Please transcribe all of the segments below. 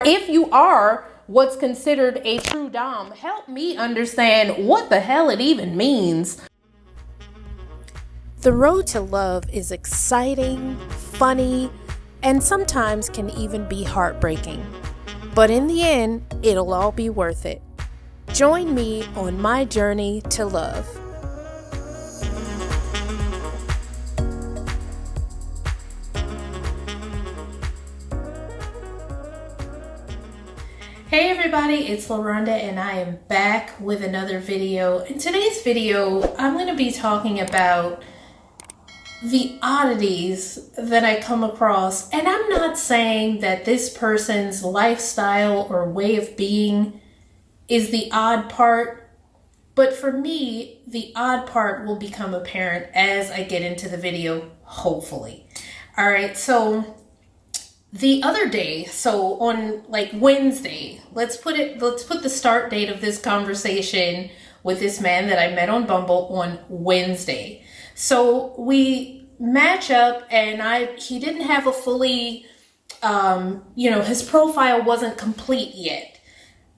If you are what's considered a true dom, help me understand what the hell it even means. The road to love is exciting, funny, and sometimes can even be heartbreaking. But in the end, it'll all be worth it. Join me on my journey to love. Hey everybody, it's LaRonda and I am back with another video. In today's video, I'm going to be talking about the oddities that I come across. And I'm not saying that this person's lifestyle or way of being is the odd part, but for me, the odd part will become apparent as I get into the video, hopefully. All right, so the other day, so on like Wednesday, let's put the start date of this conversation with this man that I met on Bumble on Wednesday. So we match up and he didn't have a fully, his profile wasn't complete yet.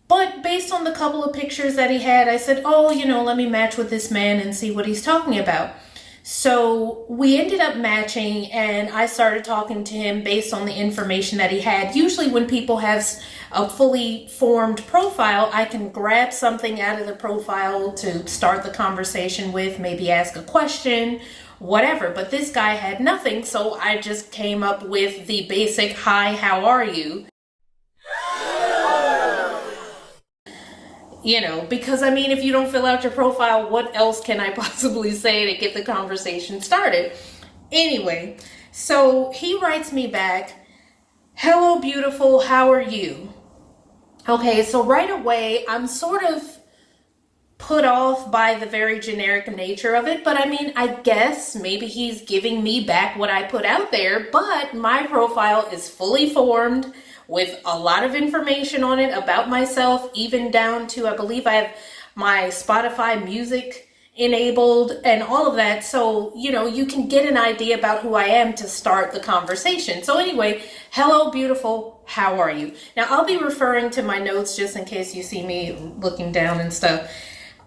But based on the couple of pictures that he had, I said, let me match with this man and see what he's talking about. So we ended up matching and I started talking to him based on the information that he had. Usually when people have a fully formed profile, I can grab something out of the profile to start the conversation with, maybe ask a question, whatever. But this guy had nothing, so I just came up with the basic, hi, how are you? Because if you don't fill out your profile, what else can I possibly say to get the conversation started? Anyway, so he writes me back, hello, beautiful, how are you? Okay, so right away, I'm sort of put off by the very generic nature of it, but I guess maybe he's giving me back what I put out there, but my profile is fully formed with a lot of information on it about myself, even down to, I believe I have my Spotify music enabled and all of that. So, you can get an idea about who I am to start the conversation. So anyway, hello, beautiful, how are you? Now, I'll be referring to my notes just in case you see me looking down and stuff.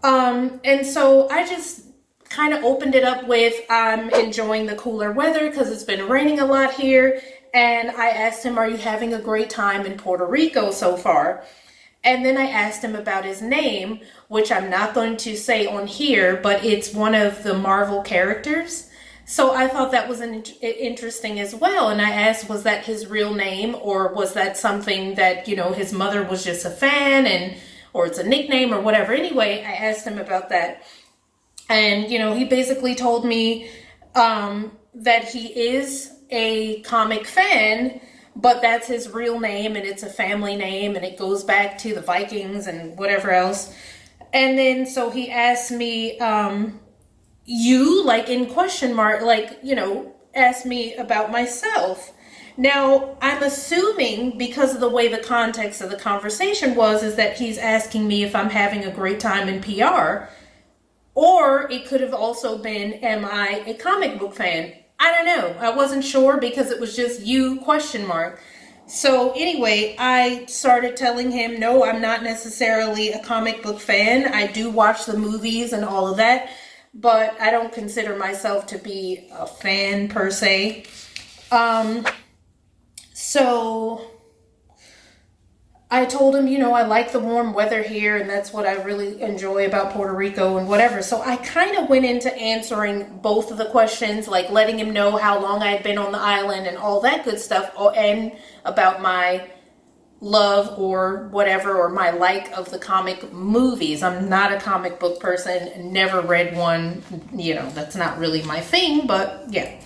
And so I just kind of opened it up with, I'm enjoying the cooler weather because it's been raining a lot here. And I asked him, are you having a great time in Puerto Rico so far? And then I asked him about his name, which I'm not going to say on here, but it's one of the Marvel characters. So I thought that was interesting as well. And I asked, was that his real name, or was that something that, his mother was just a fan or it's a nickname or whatever. Anyway, I asked him about that. And, he basically told me that he is a comic fan, but that's his real name and it's a family name and it goes back to the Vikings and whatever else. And then so he asked me, you, like in question mark, asked me about myself. Now, I'm assuming because of the way the context of the conversation is that he's asking me if I'm having a great time in PR, or it could have also been, am I a comic book fan? I don't know. I wasn't sure because it was just you question mark. So anyway, I started telling him, no, I'm not necessarily a comic book fan. I do watch the movies and all of that, but I don't consider myself to be a fan per se. So I told him, I like the warm weather here and that's what I really enjoy about Puerto Rico and whatever. So I kind of went into answering both of the questions, like letting him know how long I had been on the island and all that good stuff, and about my love or whatever, or my like of the comic movies. I'm not a comic book person, never read one, that's not really my thing, but yeah.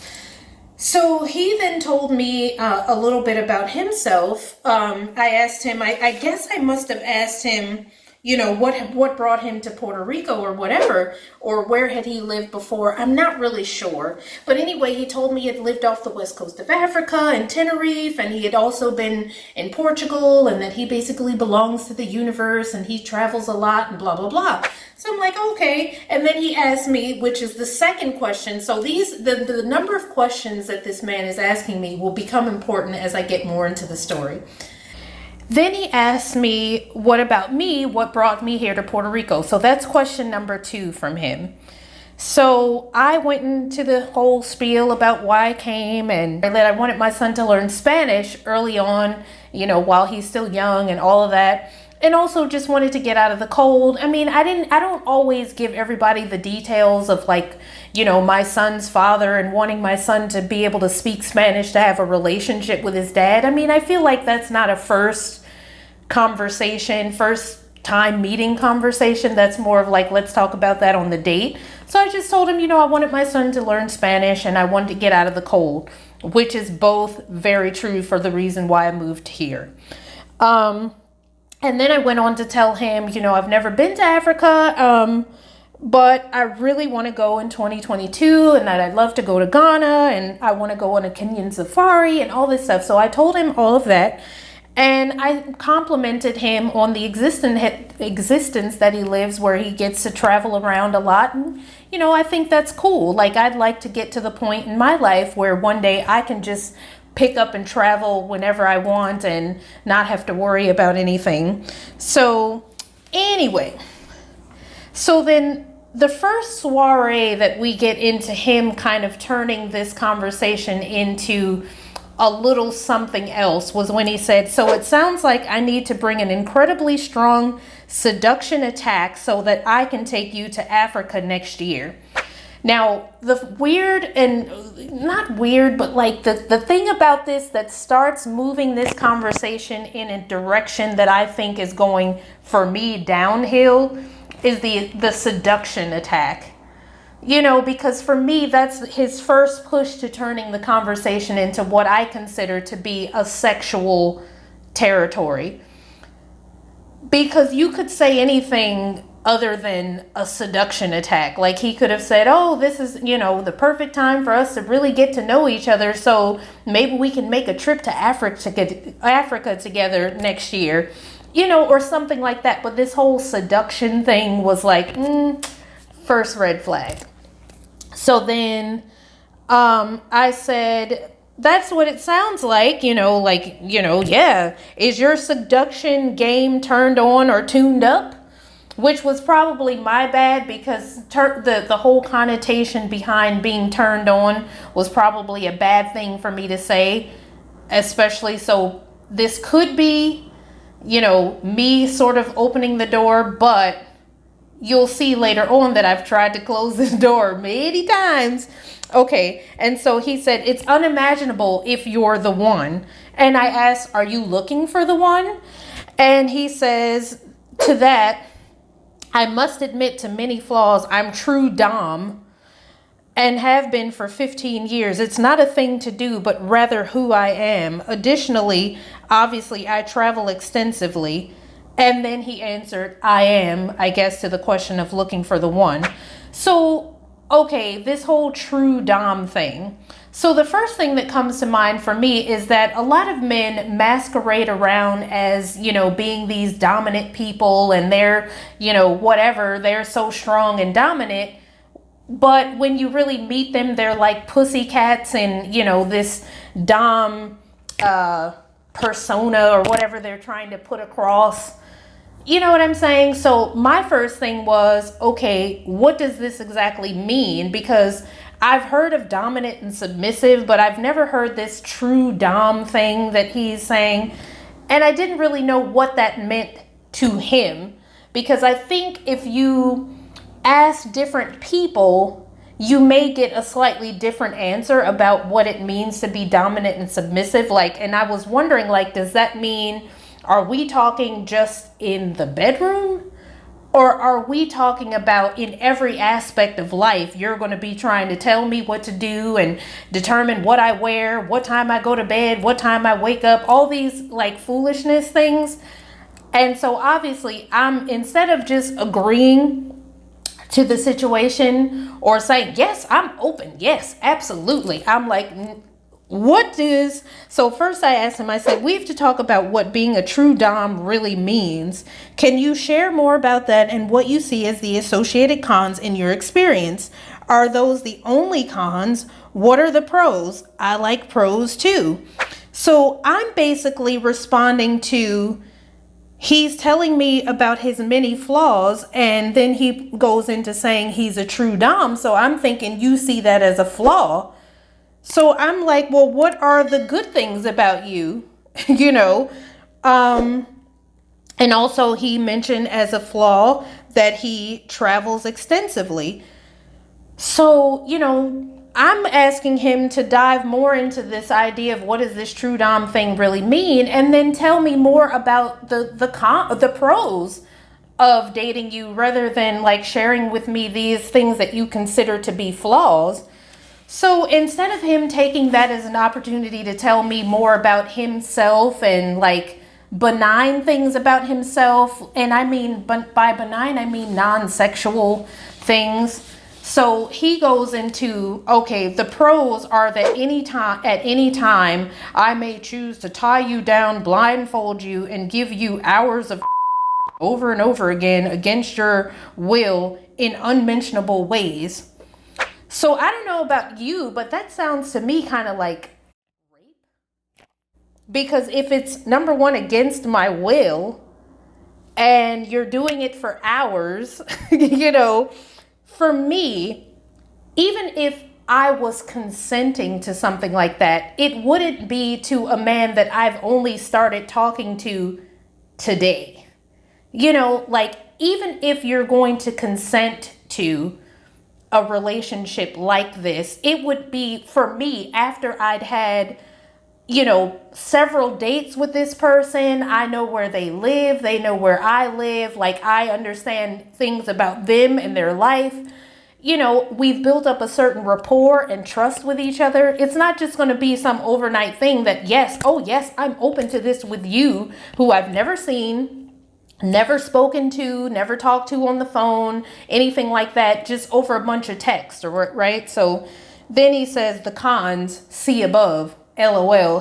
So he then told me a little bit about himself. I asked him, I guess I must have asked him, what brought him to Puerto Rico or whatever, or where had he lived before? I'm not really sure. But anyway, he told me he had lived off the west coast of Africa in Tenerife, and he had also been in Portugal, and that he basically belongs to the universe and he travels a lot and blah, blah, blah. So I'm like, okay. And then he asked me, which is the second question. So the number of questions that this man is asking me will become important as I get more into the story. Then he asked me, what about me? What brought me here to Puerto Rico? So that's question number 2 from him. So I went into the whole spiel about why I came and that I wanted my son to learn Spanish early on, while he's still young and all of that. And also just wanted to get out of the cold. I mean, I don't always give everybody the details of my son's father and wanting my son to be able to speak Spanish, to have a relationship with his dad. I mean, I feel like that's not a first time meeting conversation. That's more of let's talk about that on the date. So I just told him, I wanted my son to learn Spanish and I wanted to get out of the cold, which is both very true for the reason why I moved here. And then I went on to tell him, I've never been to Africa, but I really want to go in 2022 and that I'd love to go to Ghana and I want to go on a Kenyan safari and all this stuff. So I told him all of that. And I complimented him on the existence that he lives, where he gets to travel around a lot. And, I think that's cool. I'd like to get to the point in my life where one day I can just pick up and travel whenever I want and not have to worry about anything. So anyway, so then the first soiree that we get into him kind of turning this conversation into a little something else was when he said, so it sounds like I need to bring an incredibly strong seduction attack so that I can take you to Africa next year. Now, the weird and not weird, but the thing about this that starts moving this conversation in a direction that I think is going, for me, downhill is the seduction attack. Because for me, that's his first push to turning the conversation into what I consider to be a sexual territory. Because you could say anything other than a seduction attack. He could have said, oh, this is, the perfect time for us to really get to know each other. So maybe we can make a trip to Africa together next year, or something like that. But this whole seduction thing was first red flag. So then I said, that's what it sounds like, yeah. Is your seduction game turned on or tuned up? Which was probably my bad, because the whole connotation behind being turned on was probably a bad thing for me to say, especially so this could be, me sort of opening the door, but you'll see later on that I've tried to close this door many times. Okay, and so he said, it's unimaginable if you're the one. And I asked, are you looking for the one? And he says to that, I must admit to many flaws. I'm true dom and have been for 15 years. It's not a thing to do, but rather who I am. Additionally, obviously, I travel extensively. And then he answered, I am, I guess, to the question of looking for the one. So, okay, this whole true dom thing. So the first thing that comes to mind for me is that a lot of men masquerade around as, being these dominant people and they're, whatever, they're so strong and dominant. But when you really meet them, they're like pussycats and, this dom persona or whatever they're trying to put across. You know what I'm saying? So my first thing was, okay, what does this exactly mean? Because I've heard of dominant and submissive, but I've never heard this true dom thing that he's saying. And I didn't really know what that meant to him, because I think if you ask different people, you may get a slightly different answer about what it means to be dominant and submissive. And I was wondering, does that mean, are we talking just in the bedroom? Or are we talking about in every aspect of life, you're going to be trying to tell me what to do and determine what I wear, what time I go to bed, what time I wake up, all these foolishness things. And so obviously instead of just agreeing to the situation or saying, yes, I'm open. Yes, absolutely. I'm like, so first I asked him, I said, we have to talk about what being a true dom really means. Can you share more about that and what you see as the associated cons in your experience? Are those the only cons? What are the pros? I like pros too. So I'm basically responding to he's telling me about his many flaws, and then he goes into saying he's a true dom. So I'm thinking you see that as a flaw. So I'm like, well, what are the good things about you? you know, um, and also he mentioned as a flaw that he travels extensively. So, I'm asking him to dive more into this idea of what does this true dom thing really mean, and then tell me more about the pros of dating you, rather than like sharing with me these things that you consider to be flaws. So instead of him taking that as an opportunity to tell me more about himself and like benign things about himself, and I mean, by benign, I mean non-sexual things. So he goes into, okay, the pros are that at any time, I may choose to tie you down, blindfold you, and give you hours of over and over again against your will in unmentionable ways. So I don't know about you, but that sounds to me kind of like rape. Because if it's number one against my will and you're doing it for hours, for me, even if I was consenting to something like that, it wouldn't be to a man that I've only started talking to today. Like, even if you're going to consent to a relationship like this, it would be for me after I'd had, several dates with this person. I know where they live. They know where I live. Like, I understand things about them and their life. We've built up a certain rapport and trust with each other. It's not just going to be some overnight thing that, yes, oh yes, I'm open to this with you, who I've never seen, never spoken to, never talked to on the phone, anything like that, just over a bunch of text, right? So then he says the cons, see above, LOL.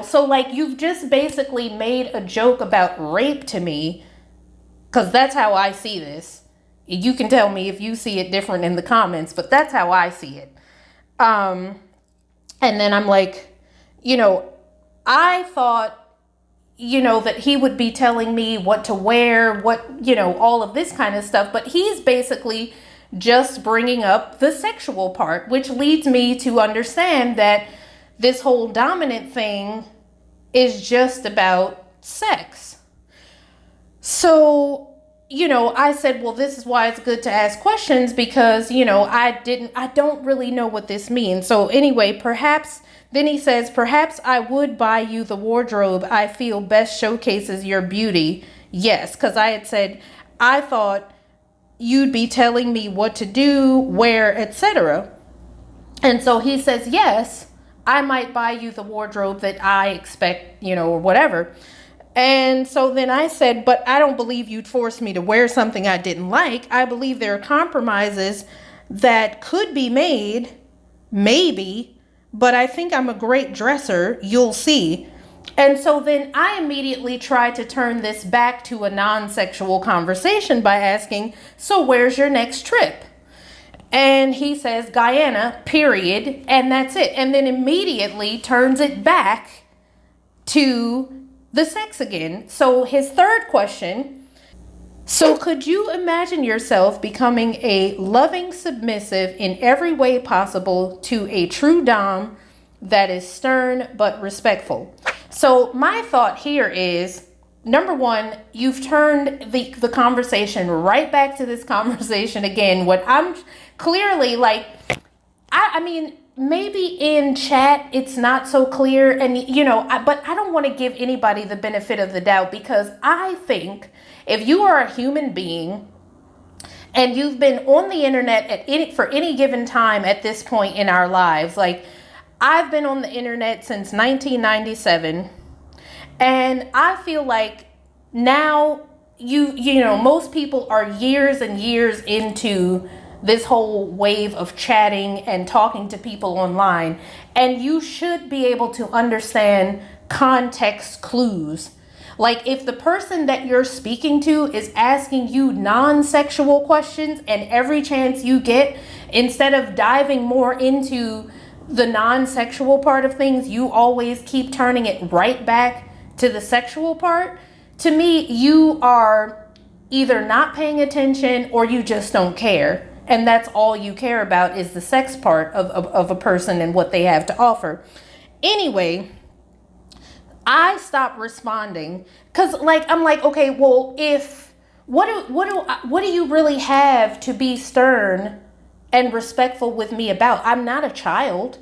So like you've just basically made a joke about rape to me, because that's how I see this. You can tell me if you see it different in the comments, but that's how I see it. And then I'm like, I thought, that he would be telling me what to wear, all of this kind of stuff. But he's basically just bringing up the sexual part, which leads me to understand that this whole dominant thing is just about sex. So, I said, well, this is why it's good to ask questions, because, I don't really know what this means. So anyway, then he says, perhaps I would buy you the wardrobe I feel best showcases your beauty. Yes, because I had said, I thought you'd be telling me what to do, where, etc. And so he says, yes, I might buy you the wardrobe that I expect, or whatever. And so then I said, but I don't believe you'd force me to wear something I didn't like. I believe there are compromises that could be made, maybe, but I think I'm a great dresser. You'll see. And so then I immediately tried to turn this back to a non-sexual conversation by asking, so where's your next trip? And he says, Guyana, period. And that's it. And then immediately turns it back to the sex again. So his third question, so could you imagine yourself becoming a loving submissive in every way possible to a true dom that is stern but respectful? So my thought here is, number one, you've turned the conversation right back to this conversation again. What I'm clearly like, I mean, maybe in chat it's not so clear, and but I don't want to give anybody the benefit of the doubt, because I think if you are a human being and you've been on the internet for any given time at this point in our lives, like I've been on the internet since 1997, and I feel like now most people are years and years into this whole wave of chatting and talking to people online, and you should be able to understand context clues. Like if the person that you're speaking to is asking you non-sexual questions, and every chance you get, instead of diving more into the non-sexual part of things, you always keep turning it right back to the sexual part. To me, you are either not paying attention or you just don't care. And that's all you care about is the sex part of a person and what they have to offer. Anyway, I stopped responding because I'm like, okay, well, if what do you really have to be stern and respectful with me about? I'm not a child,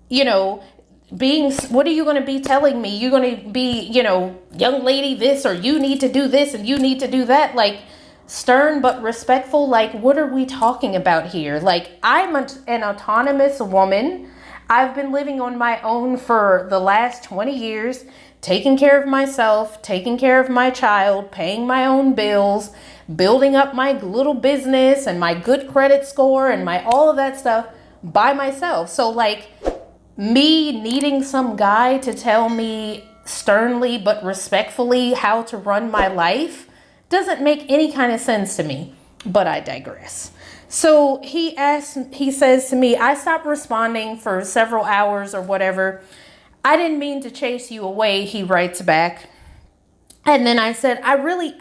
what are you going to be telling me? You're going to be, young lady this, or you need to do this and you need to do that. Like, stern but respectful. Like, what are we talking about here? Like, I'm an autonomous woman. I've been living on my own for the last 20 years, taking care of myself, taking care of my child, paying my own bills, building up my little business and my good credit score and my all of that stuff by myself. So like, me needing some guy to tell me sternly but respectfully how to run my life doesn't make any kind of sense to me, but I digress. So he says to me, I stopped responding for several hours or whatever. I didn't mean to chase you away, he writes back. And then I said, I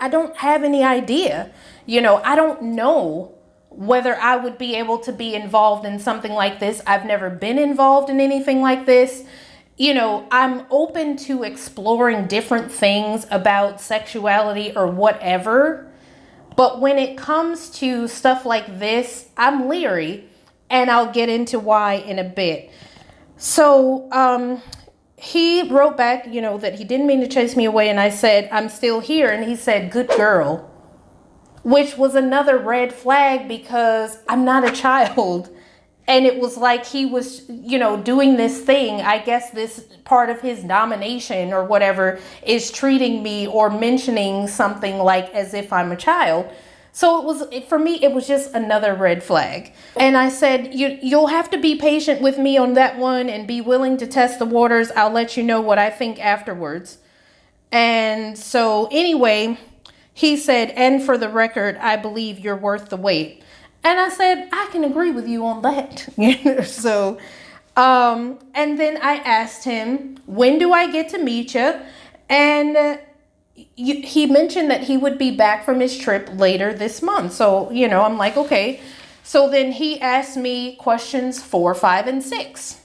don't have any idea. I don't know whether I would be able to be involved in something like this. I've never been involved in anything like this. I'm open to exploring different things about sexuality or whatever. But when it comes to stuff like this, I'm leery, and I'll get into why in a bit. So he wrote back, that he didn't mean to chase me away. And I said, I'm still here. And he said, good girl, which was another red flag because I'm not a child. And it was like he was, doing this thing. I guess this part of his domination or whatever is treating me or mentioning something like as if I'm a child. So for me, it was just another red flag. And I said, you'll have to be patient with me on that one and be willing to test the waters. I'll let you know what I think afterwards. And so anyway, he said, and for the record, I believe you're worth the wait. And I said, I can agree with you on that. So, and then I asked him, when do I get to meet you? And he mentioned that he would be back from his trip later this month. So, I'm like, okay. So then he asked me questions 4, 5, and 6.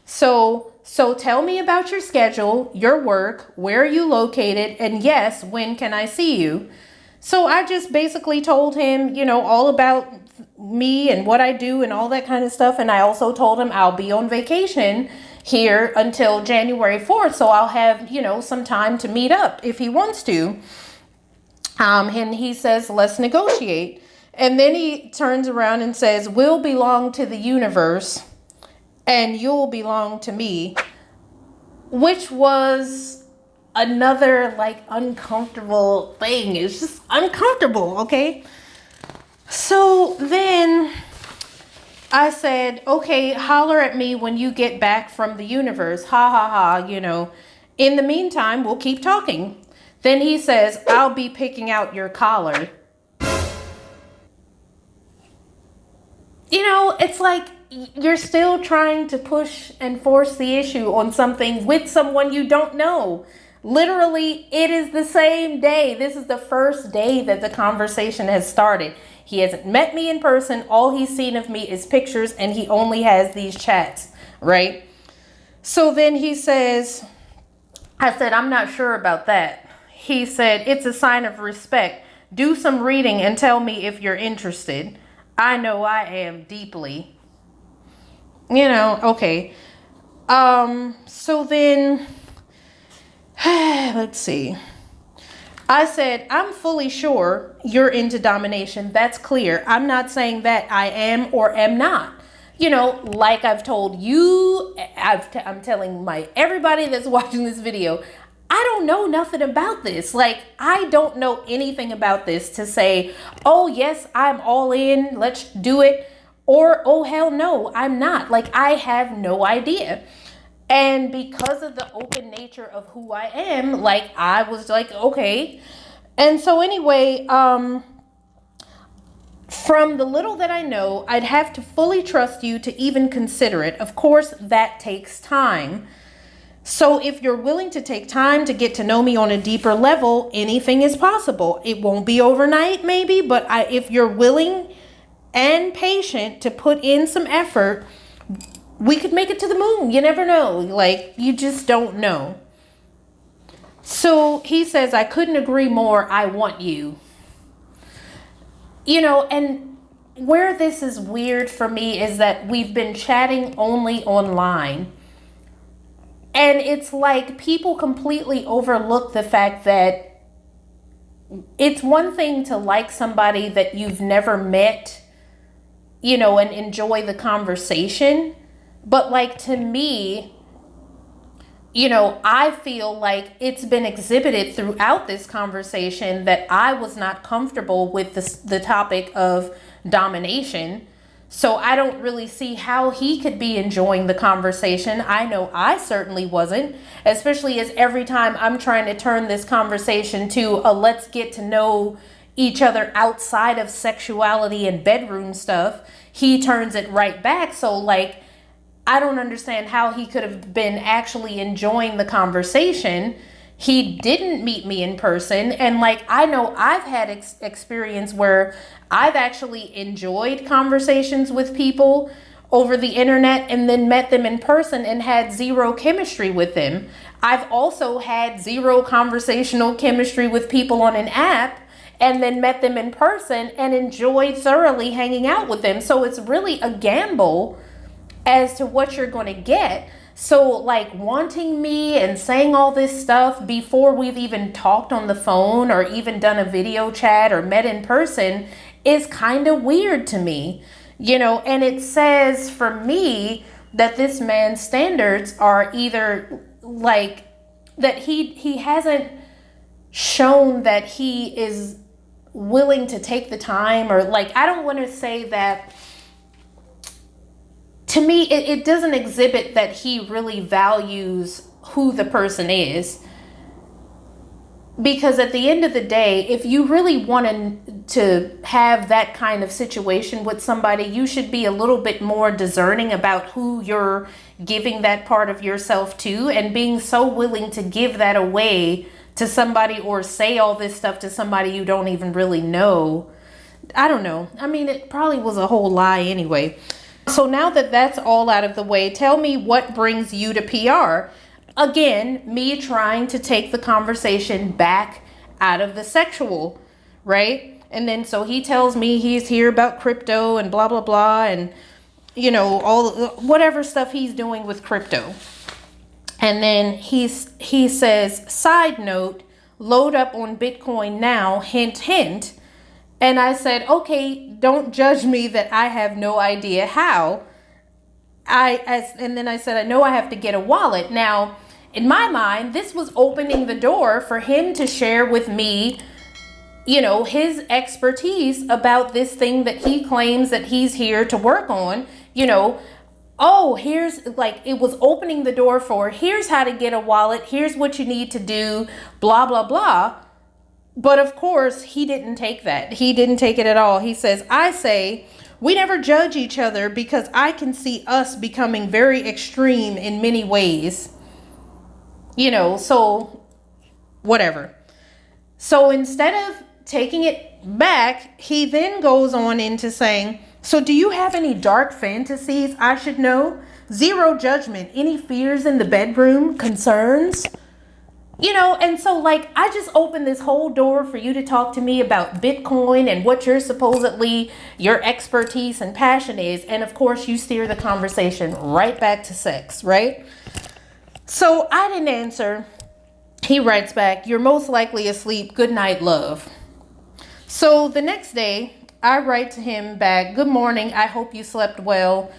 So tell me about your schedule, your work, where are you located? And yes, when can I see you? So I just basically told him, all about me and what I do and all that kind of stuff. And I also told him I'll be on vacation here until January 4th. So I'll have, some time to meet up if he wants to. And he says, let's negotiate. And then he turns around and says, we'll belong to the universe and you'll belong to me, which was another uncomfortable thing. It's just uncomfortable. Okay. So then I said, okay, holler at me when you get back from the universe. Ha ha ha. In the meantime, we'll keep talking. Then he says, I'll be picking out your collar. It's like you're still trying to push and force the issue on something with someone you don't know. Literally, it is the same day. This is the first day that the conversation has started. He hasn't met me in person. All he's seen of me is pictures, and he only has these chats, right? So then he says, I said, I'm not sure about that. He said, it's a sign of respect. Do some reading and tell me if you're interested. I know I am deeply. Okay. So then, let's see. I said, I'm fully sure you're into domination. That's clear. I'm not saying that I am or am not. Like I've told you, I'm telling everybody that's watching this video, I don't know nothing about this. I don't know anything about this to say, oh, yes, I'm all in. Let's do it. Or, oh, hell no, I'm not. I have no idea. And because of the open nature of who I am, I was okay. And so anyway, From the little that I know, I'd have to fully trust you to even consider it. Of course, that takes time. So if you're willing to take time to get to know me on a deeper level, anything is possible. It won't be overnight, maybe, but if you're willing and patient to put in some effort, we could make it to the moon. You never know. Like, you just don't know. So he says, I couldn't agree more. I want you. You know, and where this is weird for me is that we've been chatting only online. And it's like people completely overlook the fact that it's one thing to like somebody that you've never met, you know, and enjoy the conversation. But like, to me, you know, I feel like it's been exhibited throughout this conversation that I was not comfortable with the topic of domination. So I don't really see how he could be enjoying the conversation. I know I certainly wasn't, especially as every time I'm trying to turn this conversation to a let's get to know each other outside of sexuality and bedroom stuff, he turns it right back. So like, I don't understand how he could have been actually enjoying the conversation. He didn't meet me in person. And like, I know I've had experience where I've actually enjoyed conversations with people over the internet and then met them in person and had zero chemistry with them. I've also had zero conversational chemistry with people on an app and then met them in person and enjoyed thoroughly hanging out with them. So it's really a gamble as to what you're going to get. So like, wanting me and saying all this stuff before we've even talked on the phone or even done a video chat or met in person is kind of weird to me, you know. And it says for me that this man's standards are either like that he hasn't shown that he is willing to take the time, or like, I don't want to say that. To me, it doesn't exhibit that he really values who the person is. Because at the end of the day, if you really want to have that kind of situation with somebody, you should be a little bit more discerning about who you're giving that part of yourself to, and being so willing to give that away to somebody or say all this stuff to somebody you don't even really know. I don't know. I mean, it probably was a whole lie anyway. So now that that's all out of the way, tell me what brings you to PR. Again, me trying to take the conversation back out of the sexual, right? And then so he tells me he's here about crypto and blah, blah, blah. And, you know, all whatever stuff he's doing with crypto. And then he says, side note, load up on Bitcoin now, hint, hint. And I said, okay, don't judge me that I have no idea how. And then I said, I know I have to get a wallet. Now, in my mind, this was opening the door for him to share with me, you know, his expertise about this thing that he claims that he's here to work on. You know, oh, here's like, it was opening the door for, here's how to get a wallet. Here's what you need to do, blah, blah, blah. But of course, he didn't take that. He didn't take it at all. He says, I say, we never judge each other because I can see us becoming very extreme in many ways. You know, so whatever. So instead of taking it back, he then goes on into saying, so do you have any dark fantasies I should know? Zero judgment. Any fears in the bedroom? Concerns? You know, and so like, I just opened this whole door for you to talk to me about Bitcoin and what your supposedly your expertise and passion is. And of course you steer the conversation right back to sex, right? So I didn't answer. He writes back, you're most likely asleep. Good night, love. So the next day I write to him back, good morning. I hope you slept well.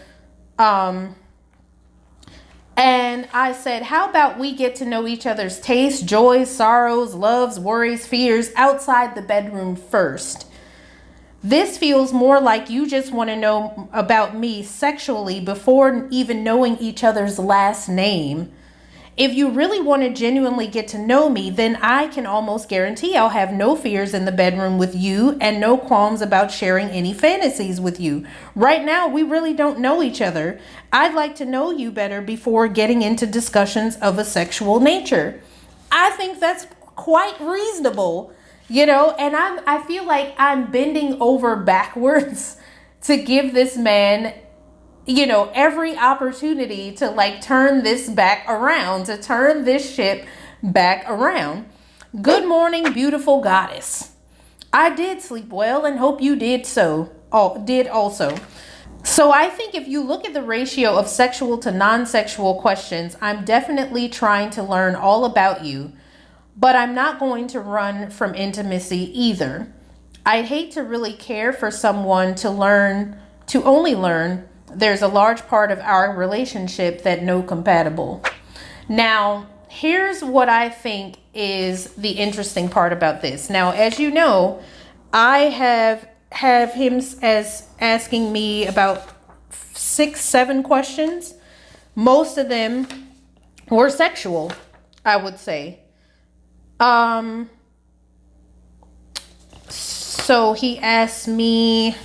And I said, how about we get to know each other's tastes, joys, sorrows, loves, worries, fears outside the bedroom first. This feels more like you just want to know about me sexually before even knowing each other's last name. If you really want to genuinely get to know me, then I can almost guarantee I'll have no fears in the bedroom with you and no qualms about sharing any fantasies with you. Right now, we really don't know each other. I'd like to know you better before getting into discussions of a sexual nature. I think that's quite reasonable, and I feel like I'm bending over backwards to give this man every opportunity to like turn this back around, to turn this ship back around. Good morning, beautiful goddess. I did sleep well and hope you did also. So I think if you look at the ratio of sexual to non-sexual questions, I'm definitely trying to learn all about you, but I'm not going to run from intimacy either. I'd hate to really care for someone to only learn there's a large part of our relationship that no compatible. Now, here's what I think is the interesting part about this. Now, as you know, I have him as asking me about 6-7 questions. Most of them were sexual, I would say. So he asked me,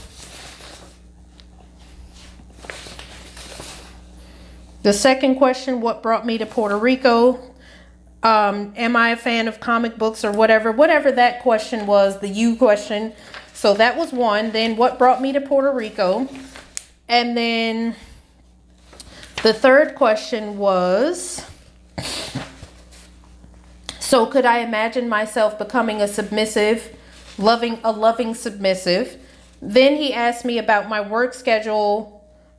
the second question, what brought me to Puerto Rico? Am I a fan of comic books or whatever that question was, the you question. So that was one. Then what brought me to Puerto Rico? And then the third question was, so could I imagine myself becoming a loving submissive? Then he asked me about my work schedule,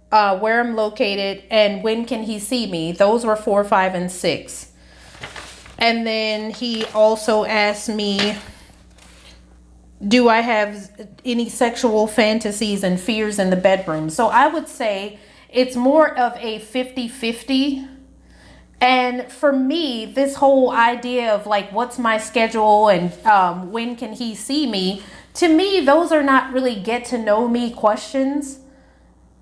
where I'm located, and when can he see me. Those were 4, 5, and 6. And then he also asked me, do I have any sexual fantasies and fears in the bedroom? So I would say it's more of a 50-50. And for me, this whole idea of like, what's my schedule and when can he see me? To me, those are not really get to know me questions.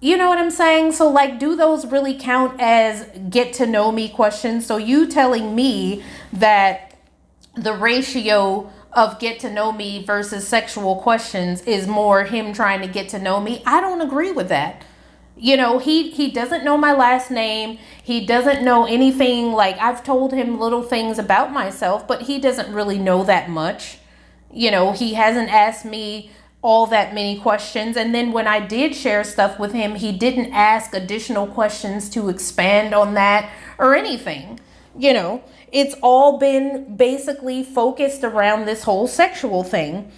You know what I'm saying? So like, do those really count as get to know me questions? So you telling me that the ratio of get to know me versus sexual questions is more him trying to get to know me, I don't agree with that. He doesn't know my last name. He doesn't know anything. Like, I've told him little things about myself, but he doesn't really know that much. He hasn't asked me all that many questions. And then when I did share stuff with him, he didn't ask additional questions to expand on that or anything. It's all been basically focused around this whole sexual thing.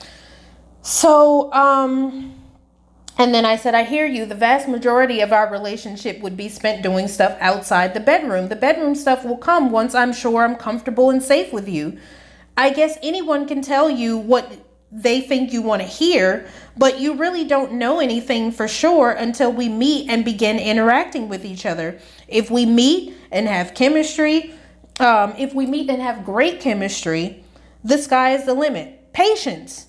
So, and then I said, I hear you. The vast majority of our relationship would be spent doing stuff outside the bedroom. The bedroom stuff will come once I'm sure I'm comfortable and safe with you. I guess anyone can tell you what they think you want to hear, but you really don't know anything for sure until we meet and begin interacting with each other. If we meet and have chemistry, if we meet and have great chemistry, the sky is the limit. Patience.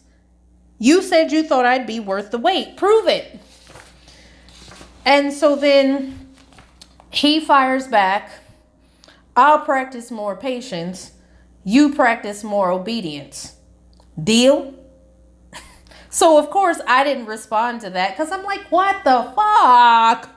You said you thought I'd be worth the wait. Prove it. And so then he fires back, I'll practice more patience. You practice more obedience. Deal? So of course I didn't respond to that because I'm like, what the fuck?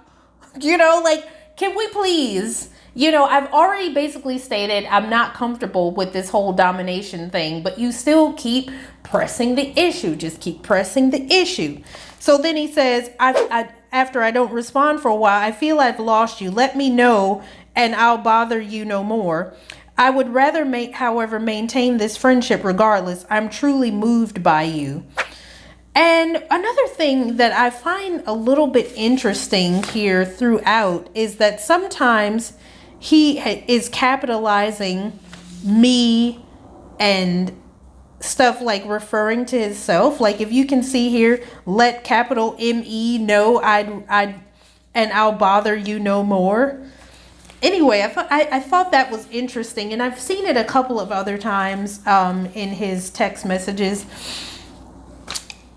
Can we please? I've already basically stated I'm not comfortable with this whole domination thing, but you still keep pressing the issue. Just keep pressing the issue. So then he says, after I don't respond for a while, I feel I've lost you. Let me know and I'll bother you no more. I would rather however, maintain this friendship regardless. I'm truly moved by you. And another thing that I find a little bit interesting here throughout is that sometimes he is capitalizing me and stuff like referring to himself. Like if you can see here, let capital M-E know and I'll bother you no more. Anyway, I thought that was interesting, and I've seen it a couple of other times in his text messages.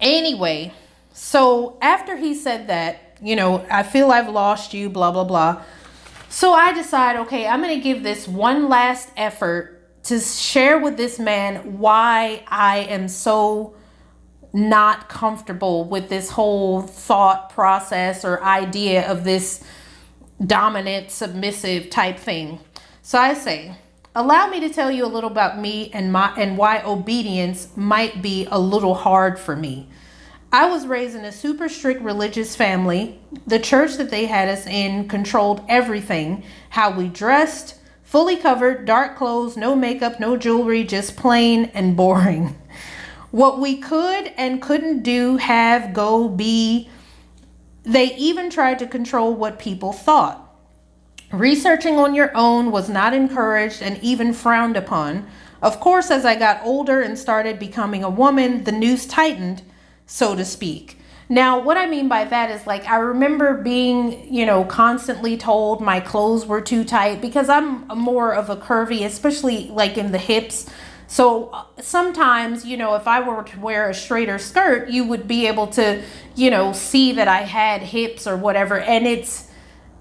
Anyway, so after he said that, I feel I've lost you, blah, blah, blah. So I decide, okay, I'm going to give this one last effort to share with this man why I am so not comfortable with this whole thought process or idea of this dominant, submissive type thing. So I say, allow me to tell you a little about me and why obedience might be a little hard for me. I was raised in a super strict religious family. The church that they had us in controlled everything. How we dressed, fully covered, dark clothes, no makeup, no jewelry, just plain and boring. What we could and couldn't do, have, go, be. They even tried to control what people thought. Researching on your own was not encouraged and even frowned upon. Of course, as I got older and started becoming a woman, the noose tightened, so to speak. Now, what I mean by that is, like, I remember being, constantly told my clothes were too tight because I'm more of a curvy, especially like in the hips. So sometimes, if I were to wear a straighter skirt, you would be able to, see that I had hips or whatever. And it's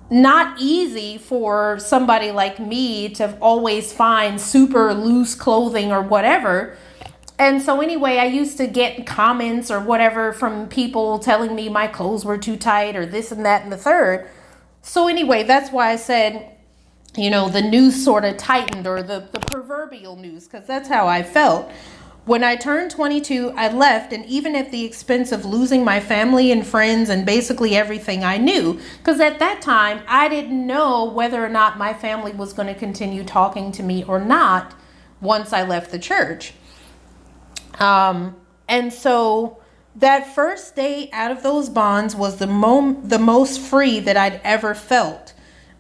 not easy for somebody like me to always find super loose clothing or whatever. And so anyway, I used to get comments or whatever from people telling me my clothes were too tight or this and that and the third. So anyway, that's why I said, the noose sort of tightened, or the proverbial noose, because that's how I felt. When I turned 22, I left, and even at the expense of losing my family and friends and basically everything I knew, because at that time, I didn't know whether or not my family was going to continue talking to me or not once I left the church. And so that first day out of those bonds was the most free that I'd ever felt.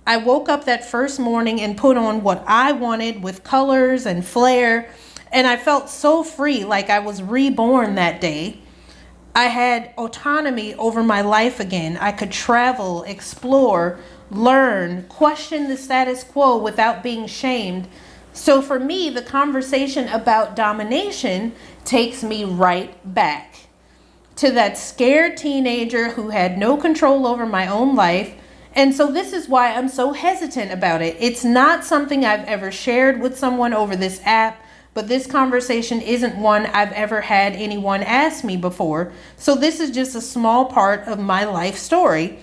I woke up that first morning and put on what I wanted with colors and flair, and I felt so free, like I was reborn that day. I had autonomy over my life again. I could travel, explore, learn, question the status quo without being shamed. So for me, the conversation about domination takes me right back to that scared teenager who had no control over my own life. And so this is why I'm so hesitant about it. It's not something I've ever shared with someone over this app, but this conversation isn't one I've ever had anyone ask me before. So this is just a small part of my life story.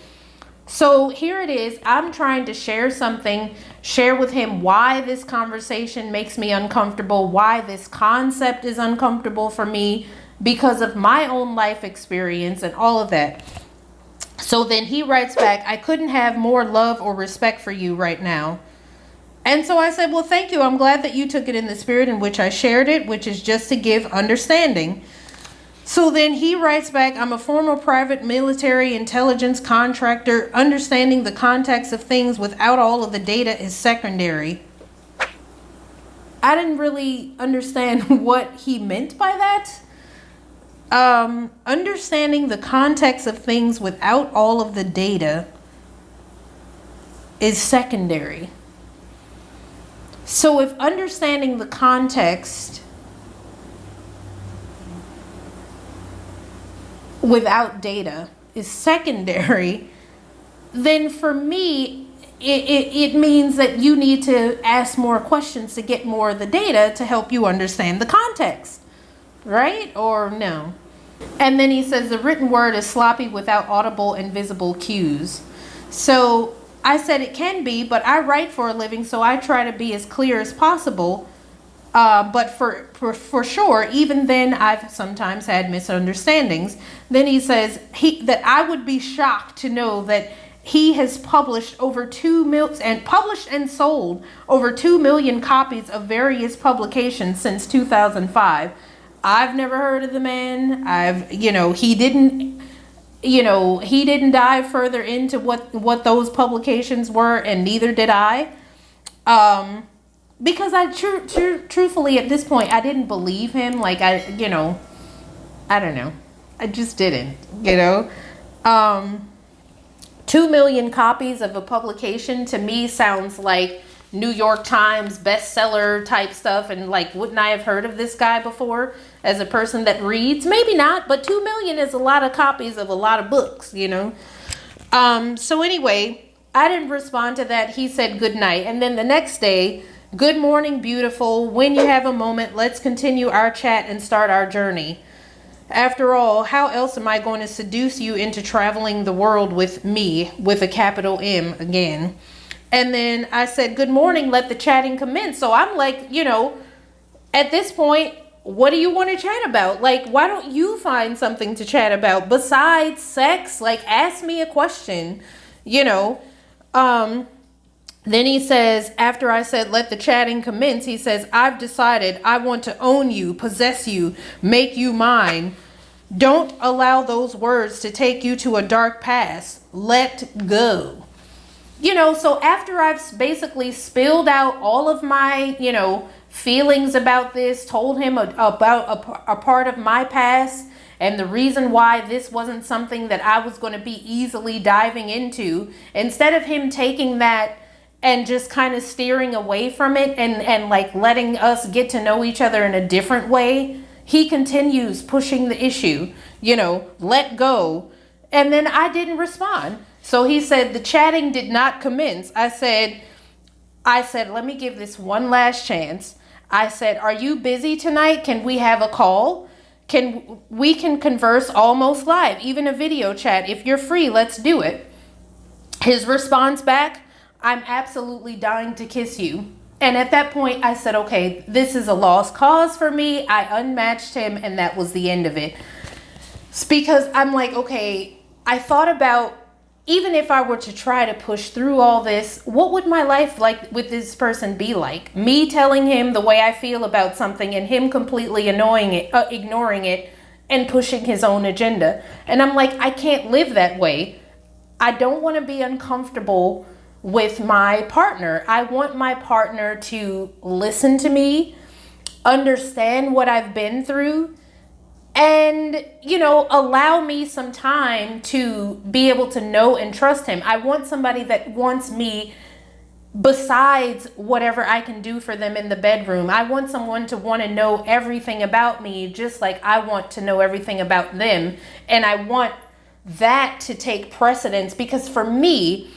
So here it is. I'm trying to share with him why this conversation makes me uncomfortable, why this concept is uncomfortable for me because of my own life experience and all of that. So then he writes back, I couldn't have more love or respect for you right now. And so I said, well, thank you. I'm glad that you took it in the spirit in which I shared it, which is just to give understanding. So then he writes back, I'm a former private military intelligence contractor. Understanding the context of things without all of the data is secondary. I didn't really understand what he meant by that. Understanding the context of things without all of the data is secondary. So if understanding the context without data is secondary, then for me, it means that you need to ask more questions to get more of the data to help you understand the context, right? Or no? And then he says the written word is sloppy without audible and visible cues. So I said it can be, but I write for a living, so I try to be as clear as possible. But for sure, even then, I've sometimes had misunderstandings. Then he says that I would be shocked to know that he has published over 2 million and published and sold over 2 million copies of various publications since 2005. I've never heard of the man. He didn't dive further into what those publications were, and neither did I. Because I truthfully at this point, I didn't believe him. Like I don't know. I just didn't, 2 million copies of a publication to me sounds like New York Times bestseller type stuff. And like, wouldn't I have heard of this guy before as a person that reads? Maybe not, but 2 million is a lot of copies of a lot of books, So anyway, I didn't respond to that. He said good night. And then the next day, good morning, beautiful. When you have a moment, let's continue our chat and start our journey. After all, how else am I going to seduce you into traveling the world with me, with a capital M again? And then I said, good morning, let the chatting commence. So I'm like, you know, at this point, what do you want to chat about? Like, why don't you find something to chat about besides sex? Like, ask me a question, you know. Then he says, after I said, let the chatting commence, he says, I've decided I want to own you, possess you, make you mine. Don't allow those words to take you to a dark past. Let go. You know, so after I've basically spilled out all of my, you know, feelings about this, told him about a part of my past and the reason why this wasn't something that I was going to be easily diving into, instead of him taking that and just kind of steering away from it and like letting us get to know each other in a different way, he continues pushing the issue, you know, let go. And then I didn't respond. So he said, the chatting did not commence. I said, let me give this one last chance. I said, are you busy tonight? Can we have a call? We can converse almost live, even a video chat. If you're free, let's do it. His response back, I'm absolutely dying to kiss you. And at that point, I said, okay, this is a lost cause for me. I unmatched him, and that was the end of it. It's because I'm like, okay, I thought about, even if I were to try to push through all this, what would my life like with this person be like? Me telling him the way I feel about something and him completely ignoring it and pushing his own agenda. And I'm like, I can't live that way. I don't want to be uncomfortable with my partner. I want my partner to listen to me, understand what I've been through, and, you know, allow me some time to be able to know and trust him. I want somebody that wants me besides whatever I can do for them in the bedroom. I want someone to want to know everything about me, just like I want to know everything about them. And I want that to take precedence, because for me,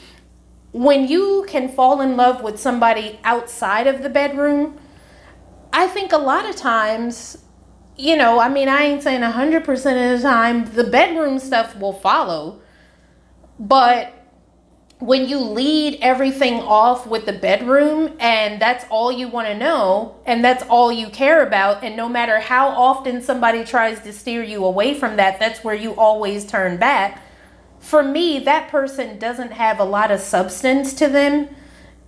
when you can fall in love with somebody outside of the bedroom, I think a lot of times, you know, I mean, I ain't saying 100% of the time the bedroom stuff will follow, but when you lead everything off with the bedroom and that's all you want to know and that's all you care about, and no matter how often somebody tries to steer you away from that, that's where you always turn back. For me, that person doesn't have a lot of substance to them.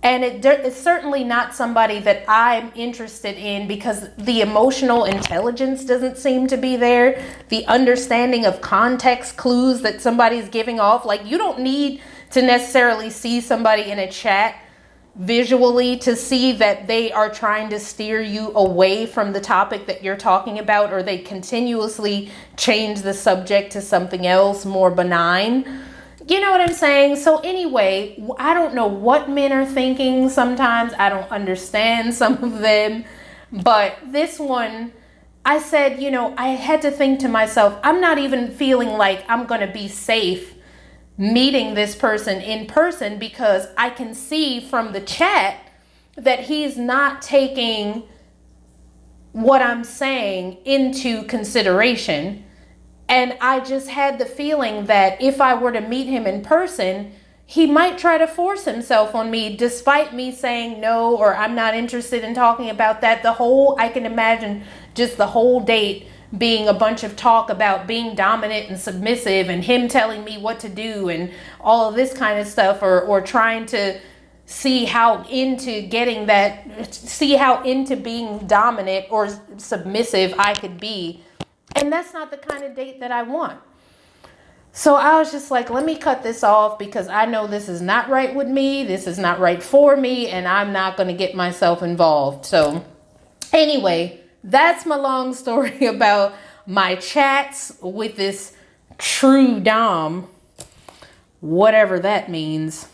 And it's certainly not somebody that I'm interested in, because the emotional intelligence doesn't seem to be there. The understanding of context clues that somebody's giving off. Like, you don't need to necessarily see somebody in a chat visually to see that they are trying to steer you away from the topic that you're talking about, or they continuously change the subject to something else more benign. You know what I'm saying? So anyway, I don't know what men are thinking sometimes. I don't understand some of them. But this one, I said, you know, I had to think to myself, I'm not even feeling like I'm going to be safe meeting this person in person, because I can see from the chat that he's not taking what I'm saying into consideration. And I just had the feeling that if I were to meet him in person, he might try to force himself on me, despite me saying no, or I'm not interested in talking about that. I can imagine just the whole date being a bunch of talk about being dominant and submissive, and him telling me what to do and all of this kind of stuff, or trying to see how into being dominant or submissive I could be. And that's not the kind of date that I want. So I was just like, let me cut this off, because I know this is not right with me. This is not right for me, and I'm not going to get myself involved. So anyway, that's my long story about my chats with this true dom, whatever that means.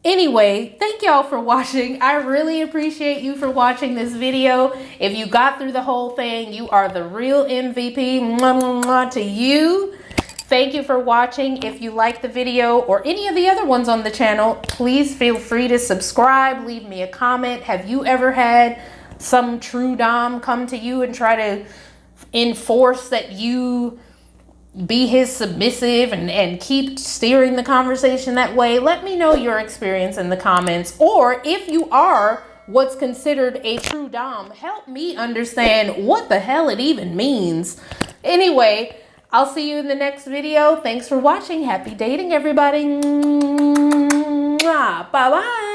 Anyway, thank y'all for watching. I really appreciate you for watching this video. If you got through the whole thing, you are the real MVP. Mwah, mwah, mwah to you. Thank you for watching. If you like the video or any of the other ones on the channel, please feel free to subscribe, leave me a comment. Have you ever had some true dom come to you and try to enforce that you be his submissive and keep steering the conversation that way? Let me know your experience in the comments. Or if you are what's considered a true dom, help me understand what the hell it even means. Anyway, I'll see you in the next video. Thanks for watching. Happy dating, everybody. Bye-bye.